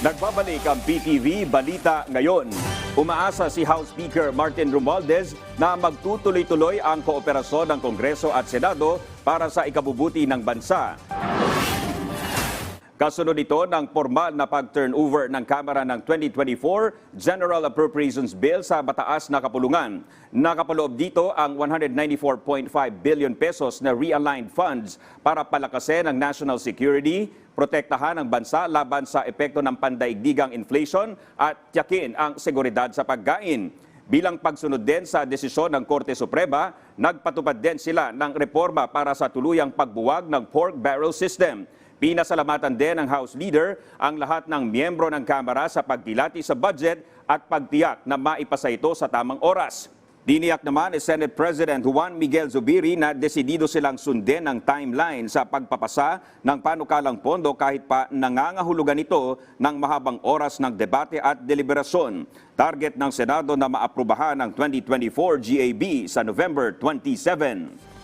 Nagbabalik ang PTV Balita Ngayon. Umaasa si House Speaker Martin Romualdez na magtutuloy-tuloy ang kooperasyon ng Kongreso at Senado para sa ikabubuti ng bansa. Kasunod ito ng formal na pag-turnover ng Kamara ng 2024 General Appropriations Bill sa mataas na kapulungan. Nakapaloob dito ang 194.5 billion pesos na realigned funds para palakasin ang national security, protektahan ang bansa laban sa epekto ng pandaigdigang inflation at tiyakin ang seguridad sa pagkain. Bilang pagsunod din sa desisyon ng Korte Suprema, nagpatupad din sila ng reforma para sa tuluyang pagbuwag ng pork barrel system. Pinasalamatan din ng House Leader ang lahat ng miyembro ng Kamara sa pagdilati sa budget at pagtiyak na maipasa ito sa tamang oras. Diniyak naman ni Senate President Juan Miguel Zubiri na desidido silang sundin ang timeline sa pagpapasa ng panukalang pondo kahit pa nangangahulugan ito ng mahabang oras ng debate at deliberasyon. Target ng Senado na maaprubahan ang 2024 GAB sa November 27.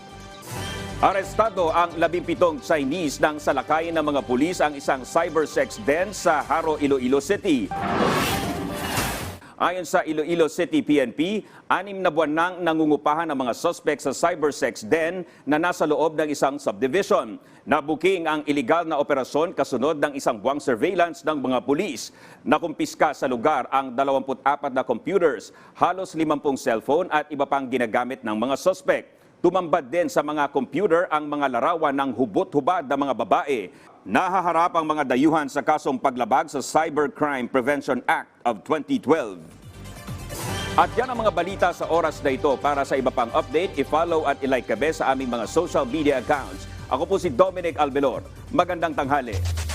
Arestado ang 17 Chinese nang salakayin ng mga pulis ang isang cybersex den sa Haro, Iloilo City. Ayon sa Iloilo City PNP, 6 na buwan nang nangungupahan ang mga suspect sa cybersex den na nasa loob ng isang subdivision. Nabuking ang iligal na operasyon kasunod ng isang buwang surveillance ng mga pulis. Nakumpiska sa lugar ang 24 na computers, halos 50 cellphone at iba pang ginagamit ng mga suspect. Tumambad din sa mga computer ang mga larawan ng hubot-hubad na mga babae. Nahaharap ang mga dayuhan sa kasong paglabag sa Cybercrime Prevention Act of 2012. At yan ang mga balita sa oras na ito. Para sa iba pang update, i-follow at i-like kami sa aming mga social media accounts. Ako po si Dominic Albelor. Magandang tanghali.